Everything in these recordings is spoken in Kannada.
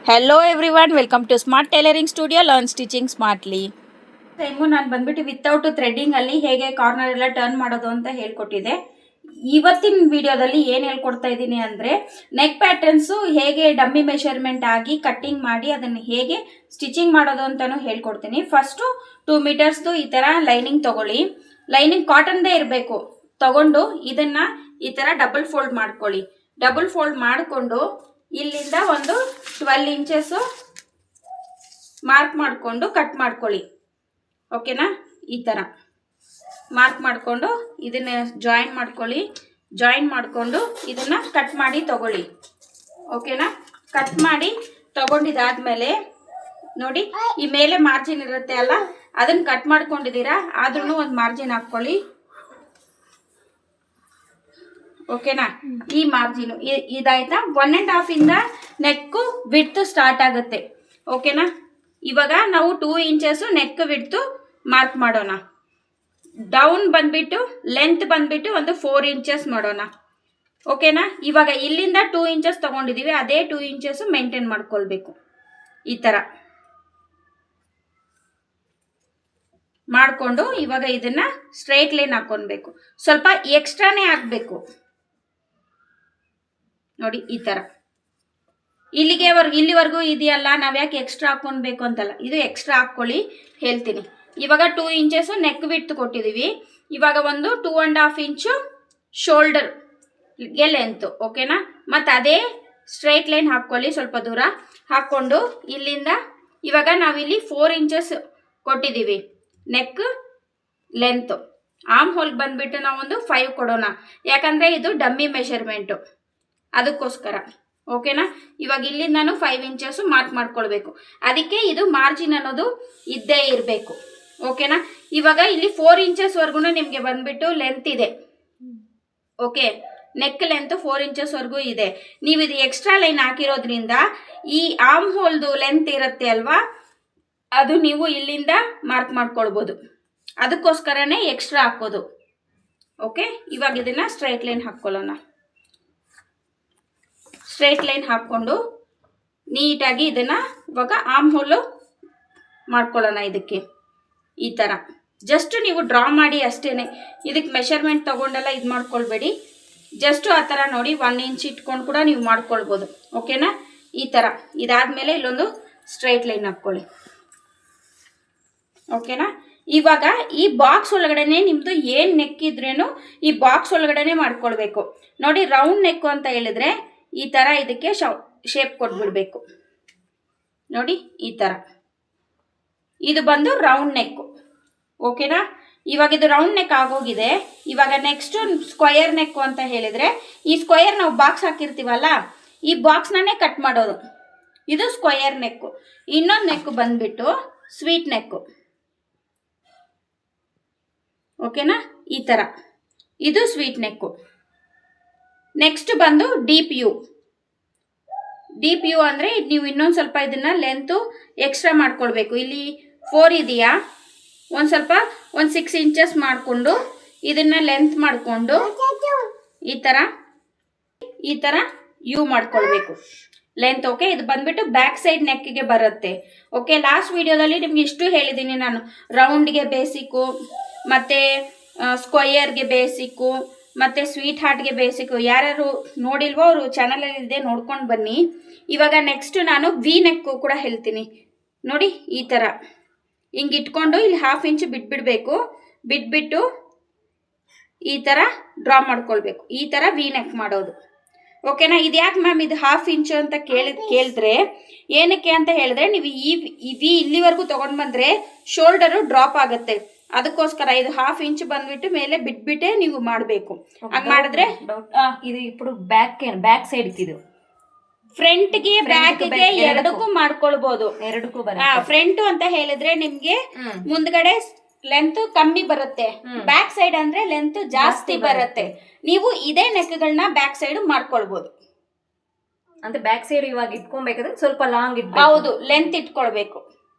Hello everyone, welcome to smart tailoring studio, learn stitching smartly. Time ನಾನು ಬಂದ್ಬಿಟ್ಟು ವಿತೌಟ್ ಥ್ರೆಡ್ಡಿಂಗಲ್ಲಿ ಹೇಗೆ ಕಾರ್ನರ್ ಎಲ್ಲ ಟರ್ನ್ ಮಾಡೋದು ಅಂತ ಹೇಳ್ಕೊಟ್ಟಿದ್ದೆ. ಇವತ್ತಿನ ವಿಡಿಯೋದಲ್ಲಿ ಏನು ಹೇಳ್ಕೊಡ್ತಾ ಇದ್ದೀನಿ ಅಂದರೆ, ನೆಕ್ ಪ್ಯಾಟರ್ನ್ಸು ಹೇಗೆ ಡಮ್ಮಿ ಮೆಷರ್ಮೆಂಟ್ ಆಗಿ ಕಟ್ಟಿಂಗ್ ಮಾಡಿ ಅದನ್ನು ಹೇಗೆ ಸ್ಟಿಚಿಂಗ್ ಮಾಡೋದು ಅಂತಲೂ ಹೇಳ್ಕೊಡ್ತೀನಿ. ಫಸ್ಟು 2 ಮೀಟರ್ಸ್ದು ಈ ಥರ ಲೈನಿಂಗ್ ತೊಗೊಳ್ಳಿ. ಲೈನಿಂಗ್ ಕಾಟನ್ದೇ ಇರಬೇಕು. ತಗೊಂಡು ಇದನ್ನು ಈ ಥರ ಡಬಲ್ ಫೋಲ್ಡ್ ಮಾಡ್ಕೊಳ್ಳಿ. ಡಬಲ್ ಫೋಲ್ಡ್ ಮಾಡಿಕೊಂಡು ಇಲ್ಲಿಂದ ಒಂದು 12 ಇಂಚಸ್ಸು ಮಾರ್ಕ್ ಮಾಡಿಕೊಂಡು ಕಟ್ ಮಾಡ್ಕೊಳ್ಳಿ. ಓಕೆನಾ? ಈ ಥರ ಮಾರ್ಕ್ ಮಾಡಿಕೊಂಡು ಇದನ್ನು ಜಾಯಿನ್ ಮಾಡ್ಕೊಳ್ಳಿ. ಜಾಯಿನ್ ಮಾಡಿಕೊಂಡು ಇದನ್ನು ಕಟ್ ಮಾಡಿ ತಗೊಳ್ಳಿ. ಓಕೆನಾ? ಕಟ್ ಮಾಡಿ ತಗೊಂಡಿದ್ದಾದಮೇಲೆ ನೋಡಿ, ಈ ಮೇಲೆ ಮಾರ್ಜಿನ್ ಇರುತ್ತೆ ಅಲ್ಲ, ಅದನ್ನು ಕಟ್ ಮಾಡ್ಕೊಂಡಿದ್ದೀರಾ, ಆದ್ರೂ ಒಂದು ಮಾರ್ಜಿನ್ ಹಾಕ್ಕೊಳ್ಳಿ. ಓಕೆನಾ? ಈ ಮಾರ್ಜಿನ್ ಇದಾಯ್ತಾ? 1.5 ಇಂದ ನೆಕ್ ವಿಡ್ತ್ ಸ್ಟಾರ್ಟ್ ಆಗುತ್ತೆ. ಓಕೆನಾ? ಇವಾಗ ನಾವು 2 ಇಂಚಸ್ ನೆಕ್ ವಿಡ್ತ್ ಮಾರ್ಕ್ ಮಾಡೋಣ. ಡೌನ್ ಬಂದ್ಬಿಟ್ಟು ಲೆಂತ್ ಬಂದ್ಬಿಟ್ಟು ಒಂದು 4 ಇಂಚಸ್ ಮಾಡೋಣ. ಓಕೆನಾ? ಇವಾಗ ಇಲ್ಲಿಂದ 2 ಇಂಚಸ್ ತಗೊಂಡಿದೀವಿ, ಅದೇ 2 ಇಂಚಸ್ ಮೇಂಟೈನ್ ಮಾಡ್ಕೊಳ್ಬೇಕು. ಈ ಥರ ಮಾಡಿಕೊಂಡು ಇವಾಗ ಇದನ್ನ ಸ್ಟ್ರೈಟ್ ಲೈನ್ ಹಾಕೊಳ್ಬೇಕು. ಸ್ವಲ್ಪ ಎಕ್ಸ್ಟ್ರಾನೇ ಹಾಕಬೇಕು ನೋಡಿ. ಈ ಥರ ಇಲ್ಲಿವರೆಗೂ ಇದೆಯಲ್ಲ, ನಾವು ಯಾಕೆ ಎಕ್ಸ್ಟ್ರಾ ಹಾಕ್ಕೊಳ್ಬೇಕು ಅಂತಲ್ಲ, ಇದು ಎಕ್ಸ್ಟ್ರಾ ಹಾಕ್ಕೊಳ್ಳಿ, ಹೇಳ್ತೀನಿ. ಇವಾಗ 2 ಇಂಚಸ್ ನೆಕ್ ವಿಡ್ತ್ ಕೊಟ್ಟಿದ್ದೀವಿ. ಇವಾಗ ಒಂದು 2.5 ಇಂಚು ಶೋಲ್ಡರ್ಗೆ ಲೆಂತ್. ಓಕೆನಾ? ಮತ್ತು ಅದೇ ಸ್ಟ್ರೈಟ್ ಲೈನ್ ಹಾಕ್ಕೊಳ್ಳಿ. ಸ್ವಲ್ಪ ದೂರ ಹಾಕ್ಕೊಂಡು ಇಲ್ಲಿಂದ ಇವಾಗ ನಾವಿಲ್ಲಿ 4 ಇಂಚಸ್ ಕೊಟ್ಟಿದ್ದೀವಿ ನೆಕ್ ಲೆಂತ್. ಆರ್ಮ್ ಹೋಲ್ಗೆ ಬಂದುಬಿಟ್ಟು ನಾವೊಂದು 5 ಕೊಡೋಣ, ಯಾಕಂದರೆ ಇದು ಡಮ್ಮಿ ಮೆಷರ್ಮೆಂಟು, ಅದಕ್ಕೋಸ್ಕರ. ಓಕೆನಾ? ಇವಾಗ ಇಲ್ಲಿ ನಾನು 5 ಇಂಚಸ್ ಮಾರ್ಕ್ ಮಾಡ್ಕೊಳ್ಬೇಕು. ಅದಕ್ಕೆ ಇದು ಮಾರ್ಜಿನ್ ಅನ್ನೋದು ಇದ್ದೇ ಇರಬೇಕು. ಓಕೆನಾ? ಇವಾಗ ಇಲ್ಲಿ 4 ಇಂಚಸ್ವರೆಗೂ ನಿಮಗೆ ಬಂದ್ಬಿಟ್ಟು ಲೆಂತ್ ಇದೆ. ಓಕೆ, ನೆಕ್ ಲೆಂತ್ 4 ಇಂಚಸ್ವರೆಗೂ ಇದೆ. ನೀವು ಇದು ಎಕ್ಸ್ಟ್ರಾ ಲೈನ್ ಹಾಕಿರೋದ್ರಿಂದ ಈ ಆರ್ಮ್ ಹೋಲ್ದು ಲೆಂತ್ ಇರುತ್ತೆ ಅಲ್ವಾ, ಅದು ನೀವು ಇಲ್ಲಿಂದ ಮಾರ್ಕ್ ಮಾಡ್ಕೊಳ್ಬೋದು. ಅದಕ್ಕೋಸ್ಕರನೇ ಎಕ್ಸ್ಟ್ರಾ ಹಾಕೋದು. ಓಕೆ, ಇವಾಗ ಇದನ್ನು ಸ್ಟ್ರೈಟ್ ಲೈನ್ ಹಾಕ್ಕೊಳ್ಳೋಣ. ಸ್ಟ್ರೈಟ್ ಲೈನ್ ಹಾಕ್ಕೊಂಡು ನೀಟಾಗಿ ಇದನ್ನು ಇವಾಗ ಆರ್ಮ್ ಹೋಲು ಮಾಡ್ಕೊಳ್ಳೋಣ. ಇದಕ್ಕೆ ಈ ಥರ ಜಸ್ಟ್ ನೀವು ಡ್ರಾ ಮಾಡಿ ಅಷ್ಟೇ. ಇದಕ್ಕೆ ಮೆಷರ್ಮೆಂಟ್ ತೊಗೊಂಡೆಲ್ಲ ಇದು ಮಾಡ್ಕೊಳ್ಬೇಡಿ. ಜಸ್ಟು ಆ ಥರ ನೋಡಿ 1 ಇಂಚ್ ಇಟ್ಕೊಂಡು ಕೂಡ ನೀವು ಮಾಡ್ಕೊಳ್ಬೋದು. ಓಕೆನಾ? ಈ ಥರ ಇದಾದಮೇಲೆ ಇಲ್ಲೊಂದು ಸ್ಟ್ರೈಟ್ ಲೈನ್ ಹಾಕ್ಕೊಳ್ಳಿ. ಓಕೆನಾ? ಇವಾಗ ಈ ಬಾಕ್ಸ್ ಒಳಗಡೆನೆ ನಿಮ್ಮದು ಏನು ನೆಕ್ ಇದ್ರೇನು ಈ ಬಾಕ್ಸ್ ಒಳಗಡೆನೆ ಮಾಡ್ಕೊಳ್ಬೇಕು. ನೋಡಿ, ರೌಂಡ್ ನೆಕ್ಕು ಅಂತ ಹೇಳಿದ್ರೆ ಈ ಥರ ಇದಕ್ಕೆ ಶೇಪ್ ಕೊಟ್ಬಿಡ್ಬೇಕು. ನೋಡಿ, ಈ ಥರ ಇದು ಬಂದು ರೌಂಡ್ ನೆಕ್ಕು. ಓಕೆನಾ? ಇವಾಗ ಇದು ರೌಂಡ್ ನೆಕ್ ಆಗೋಗಿದೆ. ಇವಾಗ ನೆಕ್ಸ್ಟು ಸ್ಕ್ವಯರ್ ನೆಕ್ಕು ಅಂತ ಹೇಳಿದರೆ, ಈ ಸ್ಕ್ವಯರ್ ನಾವು ಬಾಕ್ಸ್ ಹಾಕಿರ್ತೀವಲ್ಲ, ಈ ಬಾಕ್ಸ್ನೇ ಕಟ್ ಮಾಡೋದು. ಇದು ಸ್ಕ್ವಯರ್ ನೆಕ್ಕು. ಇನ್ನೊಂದು ನೆಕ್ಕು ಬಂದುಬಿಟ್ಟು ಸ್ವೀಟ್ ನೆಕ್ಕು. ಓಕೆನಾ? ಈ ಥರ ಇದು ಸ್ವೀಟ್ ನೆಕ್ಕು. ನೆಕ್ಸ್ಟ್ ಬಂದು ಡೀಪ್ ಯು. ಡೀಪ್ ಯು ಅಂದರೆ ನೀವು ಇನ್ನೊಂದು ಸ್ವಲ್ಪ ಇದನ್ನು ಲೆಂತು ಎಕ್ಸ್ಟ್ರಾ ಮಾಡ್ಕೊಳ್ಬೇಕು. ಇಲ್ಲಿ 4 ಇದೆಯಾ, ಒಂದು 6 ಇಂಚಸ್ ಮಾಡಿಕೊಂಡು ಇದನ್ನು ಲೆಂತ್ ಮಾಡಿಕೊಂಡು ಈ ಥರ ಯು ಮಾಡ್ಕೊಳ್ಬೇಕು ಲೆಂತ್. ಓಕೆ, ಇದು ಬಂದ್ಬಿಟ್ಟು ಬ್ಯಾಕ್ ಸೈಡ್ ನೆಕ್ಕಿಗೆ ಬರುತ್ತೆ. ಓಕೆ, ಲಾಸ್ಟ್ ವಿಡಿಯೋದಲ್ಲಿ ನಿಮ್ಗೆ ಇಷ್ಟು ಹೇಳಿದ್ದೀನಿ ನಾನು. ರೌಂಡ್ಗೆ ಬೇಸಿಕ್ಕು, ಮತ್ತು ಸ್ಕ್ವಯರ್ಗೆ ಬೇಸಿಕ್ಕು, ಮತ್ತು ಸ್ವೀಟ್ ಹಾರ್ಟ್ಗೆ ಬೇಸಿಕ್ಕು. ಯಾರ್ಯಾರು ನೋಡಿಲ್ವೋ ಅವರು ಚಾನಲಲ್ಲಿದೆ, ನೋಡ್ಕೊಂಡು ಬನ್ನಿ. ಇವಾಗ ನೆಕ್ಸ್ಟ್ ನಾನು ವಿ ನೆಕ್ಕು ಕೂಡ ಹೇಳ್ತೀನಿ. ನೋಡಿ, ಈ ಥರ ಹಿಂಗೆ ಇಟ್ಕೊಂಡು ಇಲ್ಲಿ 1/2 ಇಂಚ್ ಬಿಟ್ಬಿಡಬೇಕು. ಬಿಟ್ಬಿಟ್ಟು ಈ ಥರ ಡ್ರಾ ಮಾಡ್ಕೊಳ್ಬೇಕು. ಈ ಥರ ವಿ ನೆಕ್ ಮಾಡೋದು. ಓಕೆನಾ? ಇದು ಯಾಕೆ ಮ್ಯಾಮ್ ಇದು 1/2 ಇಂಚು ಅಂತ ಕೇಳಿದ್ರೆ ಏನಕ್ಕೆ ಅಂತ ಹೇಳಿದ್ರೆ, ನೀವು ಈ ವಿ ಇಲ್ಲಿವರೆಗೂ ತೊಗೊಂಡು ಬಂದರೆ ಶೋಲ್ಡರು ಡ್ರಾಪ್ ಆಗುತ್ತೆ. ಅದಕ್ಕೋಸ್ಕರ ಇದು 1/2 ಇಂಚ್ ಬಂದ್ಬಿಟ್ಟು ಮೇಲೆ ಬಿಟ್ಬಿಟ್ಟೆ ನೀವು ಮಾಡಬೇಕು. ಹಂಗೆ ಮಾಡಿದ್ರೆ ಇದು ఇప్పుడు ಬ್ಯಾಕ್ ಸೈಡ್ ಇದು ಫ್ರಂಟ್ಗೆ ಬ್ಯಾಕ್ಗೆ ಎರಡಕ್ಕೂ ಮಾಡ್ಕೊಳ್ಬಹುದು. ಎರಡಕ್ಕೂ ಫ್ರಂಟ್ ಅಂತ ಹೇಳಿದ್ರೆ ನಿಮ್ಗೆ ಮುಂದ್ಗಡೆ ಲೆಂತ್ ಕಮ್ಮಿ ಬರುತ್ತೆ, ಬ್ಯಾಕ್ ಸೈಡ್ ಅಂದ್ರೆ ಲೆಂತ್ ಜಾಸ್ತಿ ಬರುತ್ತೆ. ನೀವು ಇದೇ ನೆಕ್ಗಳನ್ನ ಬ್ಯಾಕ್ ಸೈಡ್ ಮಾಡ್ಕೊಳ್ಬಹುದು. ಅಂದ್ರೆ ಬ್ಯಾಕ್ ಸೈಡ್ ಇವಾಗ ಇಟ್ಕೊಬೇಕಾದ್ರೆ ಸ್ವಲ್ಪ ಲಾಂಗ್ ಇಟ್ಬೇಕು. ಹೌದು, ಲೆಂತ್ ಇಟ್ಕೊಳ್ಬೇಕು.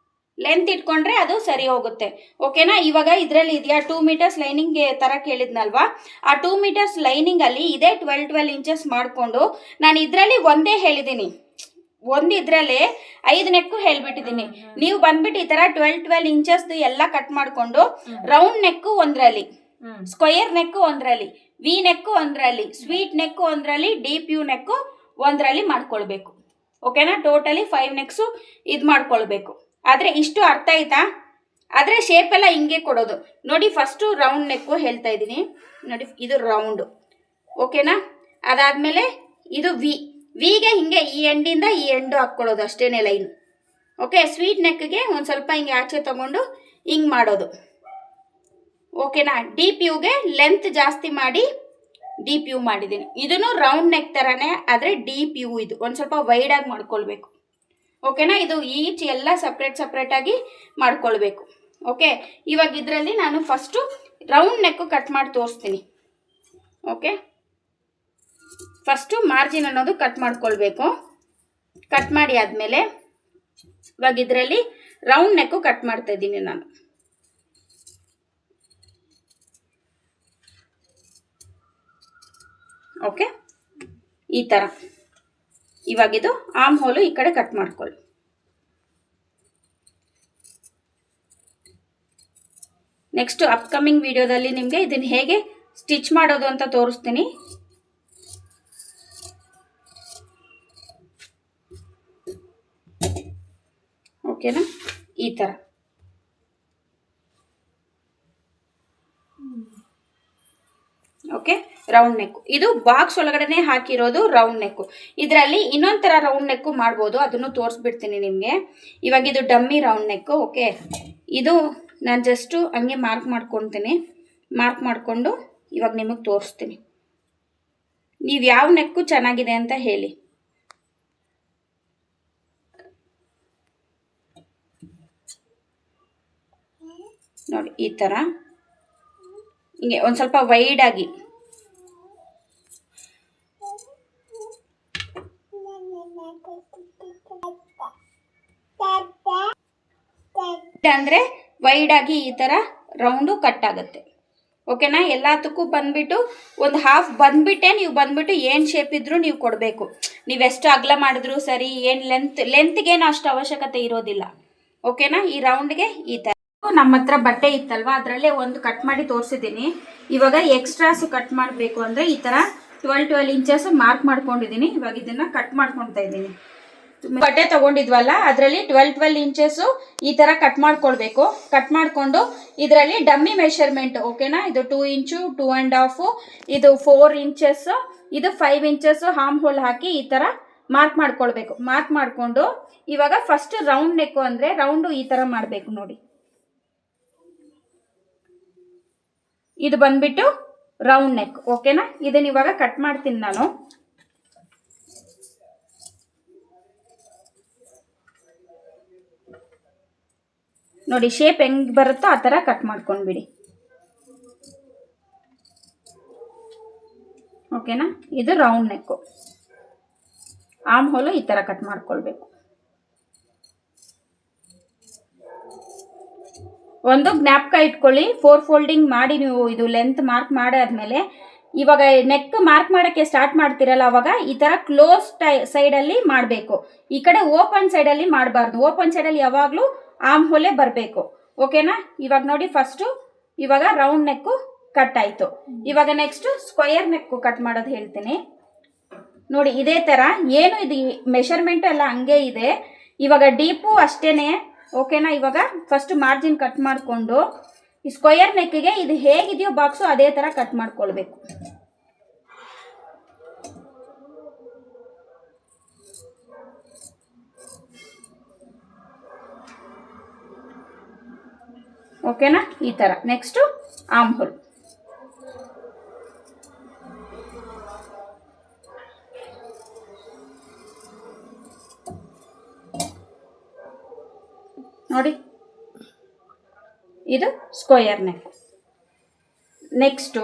ಲೆಂತ್ ಇಟ್ಕೊಂಡ್ರೆ ಅದು ಸರಿ ಹೋಗುತ್ತೆ. ಓಕೆನಾ? ಇವಾಗ ಇದರಲ್ಲಿ ಇದೆಯಾ 2 ಮೀಟರ್ಸ್ ಲೈನಿಂಗ್ ತರ ಕೇಳಿದ್ನಲ್ವಾ, ಆ 2 ಮೀಟರ್ಸ್ ಲೈನಿಂಗ್ ಅಲ್ಲಿ ಇದೇ 12 ಇಂಚಸ್ ಮಾಡಿಕೊಂಡು ನಾನು ಇದರಲ್ಲಿ ಒಂದೇ ಹೇಳಿದ್ದೀನಿ. ಒಂದು ಇದರಲ್ಲೇ 5 ನೆಕ್ಕು ಹೇಳ್ಬಿಟ್ಟಿದ್ದೀನಿ. ನೀವು ಬಂದ್ಬಿಟ್ಟು ಈ ಥರ 12 ಇಂಚಸ್ದು ಎಲ್ಲ ಕಟ್ ಮಾಡಿಕೊಂಡು ರೌಂಡ್ ನೆಕ್ಕು ಒಂದರಲ್ಲಿ, ಸ್ಕ್ವಯರ್ ನೆಕ್ಕು ಒಂದರಲ್ಲಿ, ವಿ ನೆಕ್ಕು ಒಂದರಲ್ಲಿ, ಸ್ವೀಟ್ ನೆಕ್ಕು ಒಂದರಲ್ಲಿ, ಡೀಪ್ ಯು ನೆಕ್ಕು ಒಂದರಲ್ಲಿ ಮಾಡ್ಕೊಳ್ಬೇಕು. ಓಕೆನಾ? ಟೋಟಲಿ 5 ನೆಕ್ಸು ಇದು ಮಾಡ್ಕೊಳ್ಬೇಕು. ಆದರೆ ಇಷ್ಟು ಅರ್ಥ ಆಯ್ತಾ? ಆದರೆ ಶೇಪೆಲ್ಲ ಹಿಂಗೆ ಕೊಡೋದು ನೋಡಿ. ಫಸ್ಟು ರೌಂಡ್ ನೆಕ್ಕು ಹೇಳ್ತಾ ಇದ್ದೀನಿ ನೋಡಿ, ಇದು ರೌಂಡು. ಓಕೆನಾ? ಅದಾದಮೇಲೆ ಇದು ವಿಗೆ ಹಿಂಗೆ ಈ ಎಂಡಿಂದ ಈ ಎಂಡು ಹಾಕ್ಕೊಳ್ಳೋದು ಅಷ್ಟೇನೆ ಲೈನ್. ಓಕೆ. ಸ್ವೀಟ್ ನೆಕ್ಗೆ ಒಂದು ಸ್ವಲ್ಪ ಹಿಂಗೆ ಆಚೆ ತಗೊಂಡು ಹಿಂಗೆ ಮಾಡೋದು. ಓಕೆನಾ? ಡೀಪ್ ಯುಗೆ ಲೆಂತ್ ಜಾಸ್ತಿ ಮಾಡಿ ಡೀಪ್ ಯು ಮಾಡಿದ್ದೀನಿ. ಇದನ್ನು ರೌಂಡ್ ನೆಕ್ ಥರನೇ, ಆದರೆ ಡೀಪ್ ಯು ಇದು ಒಂದು ಸ್ವಲ್ಪ ವೈಡಾಗಿ ಮಾಡ್ಕೊಳ್ಬೇಕು. ಓಕೆನಾ? ಇದು ಈಚ್ ಎಲ್ಲ ಸಪ್ರೇಟಾಗಿ ಮಾಡ್ಕೊಳ್ಬೇಕು. ಓಕೆ. ಇವಾಗ ಇದರಲ್ಲಿ ನಾನು ಫಸ್ಟು ರೌಂಡ್ ನೆಕ್ಕು ಕಟ್ ಮಾಡಿ ತೋರಿಸ್ತೀನಿ. ಓಕೆ. ಫಸ್ಟು ಮಾರ್ಜಿನ್ ಅನ್ನೋದು ಕಟ್ ಮಾಡ್ಕೊಳ್ಬೇಕು. ಕಟ್ ಮಾಡಿ ಆದಮೇಲೆ ಇವಾಗ ಇದರಲ್ಲಿ ರೌಂಡ್ ನೆಕ್ಕು ಕಟ್ ಮಾಡ್ತಾ ಇದ್ದೀನಿ ನಾನು. ಓಕೆ. ಈ ಥರ ಇವಾಗಿದು ಆರ್ಮ್ ಹೋಲು ಈ ಕಡೆ ಕಟ್ ಮಾಡ್ಕೊಳ್ಳಿ. ನೆಕ್ಸ್ಟ್ ಅಪ್ಕಮಿಂಗ್ ವಿಡಿಯೋದಲ್ಲಿ ನಿಮಗೆ ಇದನ್ನು ಹೇಗೆ ಸ್ಟಿಚ್ ಮಾಡೋದು ಅಂತ ತೋರಿಸ್ತೀನಿ. ಓಕೆನಾ? ಈ ಥರ ಓಕೆ. ರೌಂಡ್ ನೆಕ್ಕು ಇದು ಬಾಕ್ಸ್ ಒಳಗಡೆ ಹಾಕಿರೋದು ರೌಂಡ್ ನೆಕ್ಕು. ಇದರಲ್ಲಿ ಇನ್ನೊಂದು ಥರ ರೌಂಡ್ ನೆಕ್ಕು ಮಾಡ್ಬೋದು, ಅದನ್ನು ತೋರಿಸ್ಬಿಡ್ತೀನಿ ನಿಮಗೆ. ಇವಾಗ ಇದು ಡಮ್ಮಿ ರೌಂಡ್ ನೆಕ್ಕು. ಓಕೆ. ಇದು ನಾನು ಜಸ್ಟು ಹಂಗೆ ಮಾರ್ಕ್ ಮಾಡ್ಕೊತೀನಿ. ಮಾರ್ಕ್ ಮಾಡಿಕೊಂಡು ಇವಾಗ ನಿಮಗೆ ತೋರಿಸ್ತೀನಿ. ನೀವು ಯಾವ ನೆಕ್ಕು ಚೆನ್ನಾಗಿದೆ ಅಂತ ಹೇಳಿ. ನೋಡಿ ಈ ಥರ ಹಿಂಗೆ ಒಂದು ಸ್ವಲ್ಪ ವೈಡಾಗಿ ಅಂದರೆ ವೈಡಾಗಿ ಈ ಥರ ರೌಂಡು ಕಟ್ ಆಗುತ್ತೆ. ಓಕೆನಾ? ಎಲ್ಲದಕ್ಕೂ ಬಂದ್ಬಿಟ್ಟು ಒಂದು ಹಾಫ್ ಬಂದ್ಬಿಟ್ಟೆ ನೀವು ಬಂದ್ಬಿಟ್ಟು ಏನು ಶೇಪ್ ಇದ್ರೂ ನೀವು ಕೊಡಬೇಕು. ನೀವೆಷ್ಟು ಅಗಲ ಮಾಡಿದ್ರು ಸರಿ, ಏನು ಲೆಂತ್ಗೇನು ಅಷ್ಟು ಅವಶ್ಯಕತೆ ಇರೋದಿಲ್ಲ. ಓಕೆನಾ? ಈ ರೌಂಡ್ಗೆ ಈ ಥರ ನಮ್ಮ ಹತ್ರ ಬಟ್ಟೆ ಇತ್ತಲ್ವ, ಅದರಲ್ಲೇ ಒಂದು ಕಟ್ ಮಾಡಿ ತೋರಿಸಿದ್ದೀನಿ. ಇವಾಗ ಎಕ್ಸ್ಟ್ರಾಸು ಕಟ್ ಮಾಡಬೇಕು ಅಂದರೆ ಈ ಥರ 12 ಇಂಚಸ್ ಮಾರ್ಕ್ ಮಾಡ್ಕೊಂಡಿದ್ದೀನಿ. ಇವಾಗ ಇದನ್ನು ಕಟ್ ಮಾಡ್ಕೊತಾ ಇದ್ದೀನಿ. ಬಟ್ಟೆ ತೊಗೊಂಡಿದ್ವಲ್ಲ ಅದರಲ್ಲಿ 12 ಇಂಚಸ್ಸು ಈ ಥರ ಕಟ್ ಮಾಡ್ಕೊಳ್ಬೇಕು. ಕಟ್ ಮಾಡಿಕೊಂಡು ಇದರಲ್ಲಿ ಡಮ್ಮಿ ಮೆಷರ್ಮೆಂಟ್. ಓಕೆನಾ? ಇದು 2 ಇಂಚು, 2.5, ಇದು 4 ಇಂಚಸ್ಸು, ಇದು 5 ಇಂಚಸ್ಸು ಹಾರ್ಮ್ ಹೋಲ್ ಹಾಕಿ ಈ ಥರ ಮಾರ್ಕ್ ಮಾಡ್ಕೊಳ್ಬೇಕು. ಮಾರ್ಕ್ ಮಾಡಿಕೊಂಡು ಇವಾಗ ಫಸ್ಟ್ ರೌಂಡ್ ನೆಕ್ಕು ಅಂದರೆ ರೌಂಡು ಈ ಥರ ಮಾಡಬೇಕು ನೋಡಿ. ಇದು ಬಂದ್ಬಿಟ್ಟು ರೌಂಡ್ ನೆಕ್. ಓಕೆನಾ? ಇದನ್ನ ಇವಾಗ ಕಟ್ ಮಾಡ್ತೀನಿ ನಾನು. ನೋಡಿ ಶೇಪ್ ಹೆಂಗೆ ಬರುತ್ತೋ ಆ ಥರ ಕಟ್ ಮಾಡ್ಕೊಂಡ್ಬಿಡಿ. ಓಕೆನಾ? ಇದು ರೌಂಡ್ ನೆಕ್ಕು. ಆರ್ಮ್ ಹೋಲು ಈ ಥರ ಕಟ್ ಮಾಡ್ಕೊಳ್ಬೇಕು. ಒಂದು ಜ್ಞಾಪಕ ಇಟ್ಕೊಳ್ಳಿ, 4 ಫೋಲ್ಡಿಂಗ್ ಮಾಡಿ ನೀವು ಇದು ಲೆಂತ್ ಮಾರ್ಕ್ ಮಾಡಾದ್ಮೇಲೆ ಇವಾಗ ನೆಕ್ ಮಾರ್ಕ್ ಮಾಡೋಕ್ಕೆ ಸ್ಟಾರ್ಟ್ ಮಾಡ್ತೀರಲ್ಲ ಅವಾಗ ಈ ಥರ ಕ್ಲೋಸ್ ಸೈಡಲ್ಲಿ ಮಾಡಬೇಕು. ಈ ಕಡೆ ಓಪನ್ ಸೈಡಲ್ಲಿ ಮಾಡಬಾರ್ದು. ಓಪನ್ ಸೈಡಲ್ಲಿ ಯಾವಾಗಲೂ ಆರ್ಮ್ ಹೋಲೇ ಬರಬೇಕು. ಓಕೆನಾ? ಇವಾಗ ನೋಡಿ ಫಸ್ಟು ಇವಾಗ ರೌಂಡ್ ನೆಕ್ಕು ಕಟ್ ಆಯಿತು. ಇವಾಗ ನೆಕ್ಸ್ಟು ಸ್ಕ್ವಯರ್ ನೆಕ್ಕು ಕಟ್ ಮಾಡೋದು ಹೇಳ್ತೀನಿ ನೋಡಿ. ಇದೇ ಥರ ಏನು ಇದು ಮೆಷರ್ಮೆಂಟ್ ಎಲ್ಲ ಹಂಗೆ ಇದೆ. ಇವಾಗ ಡೀಪು ಅಷ್ಟೇ. ಓಕೆನಾ? ಇವಾಗ ಫಸ್ಟ್ ಮಾರ್ಜಿನ್ ಕಟ್ ಮಾಡಿಕೊಂಡು ಈ ಸ್ಕ್ವಯರ್ ನೆಕ್ಕಿಗೆ ಇದು ಹೇಗಿದೆಯೋ ಬಾಕ್ಸು ಅದೇ ಥರ ಕಟ್ ಮಾಡ್ಕೊಳ್ಬೇಕು. ಓಕೆನಾ? ಈ ಥರ. Next arm hole. ನೋಡಿ ಇದು square neck. Next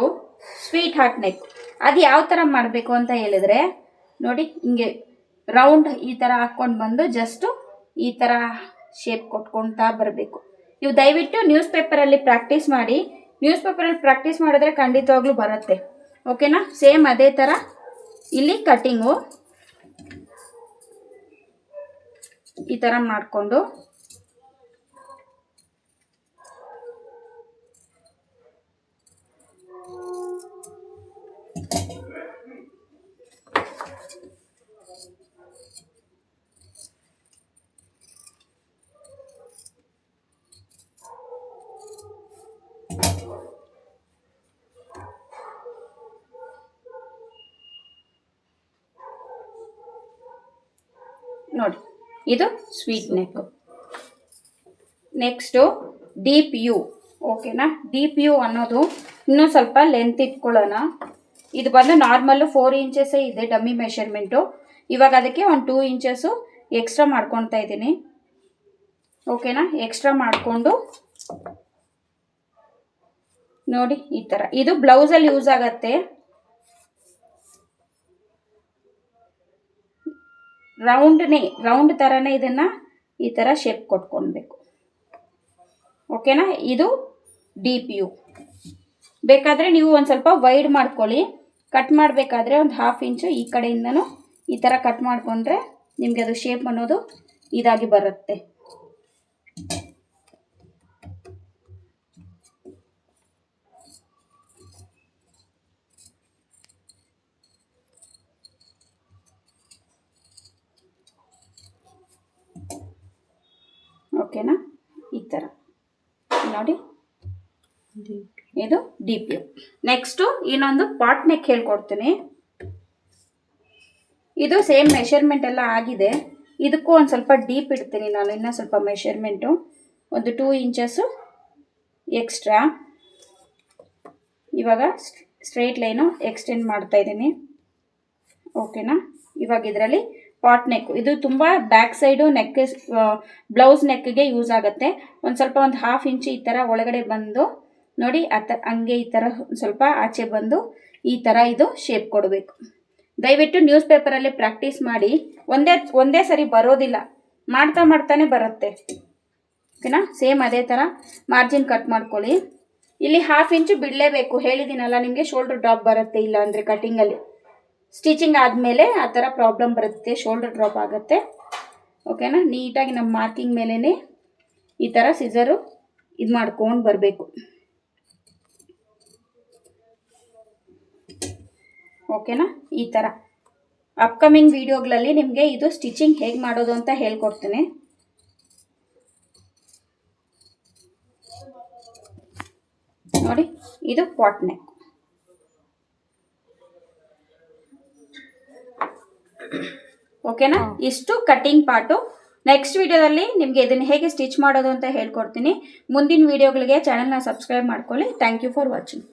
sweetheart neck. ಅದು ಯಾವ ಥರ ಮಾಡಬೇಕು ಅಂತ ಹೇಳಿದ್ರೆ ನೋಡಿ, ಹಿಂಗೆ ರೌಂಡ್ ಈ ಥರ ಹಾಕ್ಕೊಂಡು ಬಂದು ಜಸ್ಟು ಈ ಥರ ಶೇಪ್ ಕೊಟ್ಕೊಳ್ತಾ ಬರಬೇಕು. ನೀವು ದಯವಿಟ್ಟು ನ್ಯೂಸ್ ಪೇಪರಲ್ಲಿ ಪ್ರಾಕ್ಟೀಸ್ ಮಾಡಿ. ನ್ಯೂಸ್ ಪೇಪರಲ್ಲಿ ಪ್ರಾಕ್ಟೀಸ್ ಮಾಡಿದ್ರೆ ಖಂಡಿತವಾಗ್ಲೂ ಬರುತ್ತೆ. ಓಕೆನಾ? ಸೇಮ್ ಅದೇ ಥರ ಇಲ್ಲಿ ಕಟ್ಟಿಂಗು. ಈ ಥರ ಮಾಡಿಕೊಂಡು ನೋಡಿ, ಇದು sweet neck. Next deep U. ಓಕೆನಾ? ಡೀಪ್ ಯು ಅನ್ನೋದು ಇನ್ನೂ ಸ್ವಲ್ಪ ಲೆಂತ್ ಇಟ್ಕೊಳ್ಳೋಣ. ಇದು ಬಂದು ನಾರ್ಮಲ್ಲು 4 ಇಂಚಸ್ಸೇ ಇದೆ ಡಮ್ಮಿ ಮೆಷರ್ಮೆಂಟು. ಇವಾಗ ಅದಕ್ಕೆ ಒಂದು 2 ಇಂಚಸ್ಸು ಎಕ್ಸ್ಟ್ರಾ ಮಾಡ್ಕೊತಾ ಇದ್ದೀನಿ. ಓಕೆನಾ? ಎಕ್ಸ್ಟ್ರಾ ಮಾಡಿಕೊಂಡು ನೋಡಿ ಈ ಥರ. ಇದು ಬ್ಲೌಸಲ್ಲಿ ಯೂಸ್ ಆಗತ್ತೆ. ರೌಂಡ್ ಥರನೇ ಇದನ್ನು ಈ ಥರ ಶೇಪ್ ಕೊಟ್ಕೊಳ್ಬೇಕು. ಓಕೆನಾ? ಇದು ಡೀಪ್ ಯು. ಬೇಕಾದರೆ ನೀವು ಒಂದು ಸ್ವಲ್ಪ ವೈಡ್ ಮಾಡ್ಕೊಳ್ಳಿ. ಕಟ್ ಮಾಡಬೇಕಾದ್ರೆ ಒಂದು 1/2 ಇಂಚು ಈ ಕಡೆಯಿಂದನೂ ಈ ಥರ ಕಟ್ ಮಾಡಿಕೊಂಡ್ರೆ ನಿಮಗೆ ಅದು ಶೇಪ್ ಅನ್ನೋದು ಇದಾಗಿ ಬರುತ್ತೆ. ಓಕೆನಾ? ಈ ಥರ ನೋಡಿ, ಇದು ಡೀಪ್ ಯು. ನೆಕ್ಸ್ಟು ಇನ್ನೊಂದು ಪಾಟ್ ನೆಕ್ ಹೇಳ್ಕೊಡ್ತೀನಿ. ಇದು ಸೇಮ್ ಮೆಷರ್ಮೆಂಟ್ ಎಲ್ಲ ಆಗಿದೆ. ಇದಕ್ಕೂ ಒಂದು ಸ್ವಲ್ಪ ಡೀಪ್ ಇಡ್ತೀನಿ ನಾನು, ಇನ್ನೂ ಸ್ವಲ್ಪ ಮೆಷರ್ಮೆಂಟು ಒಂದು 2 ಇಂಚಸ್ಸು ಎಕ್ಸ್ಟ್ರಾ. ಇವಾಗ ಸ್ಟ್ರೈಟ್ ಲೈನು ಎಕ್ಸ್ಟೆಂಡ್ ಮಾಡ್ತಾ ಇದ್ದೀನಿ. ಓಕೆನಾ? ಇವಾಗ ಇದರಲ್ಲಿ ಪಾಟ್ ನೆಕ್, ಇದು ತುಂಬ ಬ್ಯಾಕ್ ಸೈಡು ನೆಕ್, ಬ್ಲೌಸ್ ನೆಕ್ಗೆ ಯೂಸ್ ಆಗುತ್ತೆ. ಒಂದು ಸ್ವಲ್ಪ ಒಂದು 1/2 ಇಂಚು ಈ ಥರ ಒಳಗಡೆ ಬಂದು ನೋಡಿ, ಹಂಗೆ ಈ ಥರ ಸ್ವಲ್ಪ ಆಚೆ ಬಂದು ಈ ಥರ ಇದು ಶೇಪ್ ಕೊಡಬೇಕು. ದಯವಿಟ್ಟು ನ್ಯೂಸ್ ಪೇಪರಲ್ಲಿ ಪ್ರಾಕ್ಟೀಸ್ ಮಾಡಿ. ಒಂದೇ ಸರಿ ಬರೋದಿಲ್ಲ, ಮಾಡ್ತಾನೆ ಬರುತ್ತೆ. ಓಕೆನಾ? ಸೇಮ್ ಅದೇ ಥರ ಮಾರ್ಜಿನ್ ಕಟ್ ಮಾಡ್ಕೊಳ್ಳಿ. ಇಲ್ಲಿ 1/2 ಇಂಚು ಬಿಡಲೇಬೇಕು. ಹೇಳಿದ್ದೀನಲ್ಲ ನಿಮಗೆ, ಶೋಲ್ಡರ್ ಡ್ರಾಪ್ ಬರುತ್ತೆ, ಇಲ್ಲ ಅಂದರೆ ಕಟ್ಟಿಂಗಲ್ಲಿ ಸ್ಟಿಚಿಂಗ್ ಆದಮೇಲೆ ಆ ಥರ ಪ್ರಾಬ್ಲಮ್ ಬರುತ್ತೆ, ಶೋಲ್ಡರ್ ಡ್ರಾಪ್ ಆಗುತ್ತೆ. ಓಕೆನಾ? ನೀಟಾಗಿ ನಮ್ಮ ಮಾರ್ಕಿಂಗ್ ಮೇಲೇ ಈ ಥರ ಸಿಸರು ಇದು ಮಾಡ್ಕೊಂಡು ಬರಬೇಕು. ಓಕೆನಾ? ಈ ಥರ ಅಪ್ಕಮಿಂಗ್ ವಿಡಿಯೋಗಳಲ್ಲಿ ನಿಮಗೆ ಇದು ಸ್ಟಿಚಿಂಗ್ ಹೇಗೆ ಮಾಡೋದು ಅಂತ ಹೇಳ್ಕೊಡ್ತೀನಿ. ನೋಡಿ, ಇದು ಪಾಟ್ ನೆಕ್. ಓಕೆನಾ? ಇಷ್ಟು ಕಟ್ಟಿಂಗ್ ಪಾರ್ಟು. ನೆಕ್ಸ್ಟ್ ವಿಡಿಯೋದಲ್ಲಿ ನಿಮಗೆ ಇದನ್ನು ಹೇಗೆ ಸ್ಟಿಚ್ ಮಾಡೋದು ಅಂತ ಹೇಳ್ಕೊಡ್ತೀನಿ. ಮುಂದಿನ ವಿಡಿಯೋಗಳಿಗೆ ಚಾನಲ್ನ ಸಬ್ಸ್ಕ್ರೈಬ್ ಮಾಡ್ಕೊಳ್ಳಿ. Thank you for watching.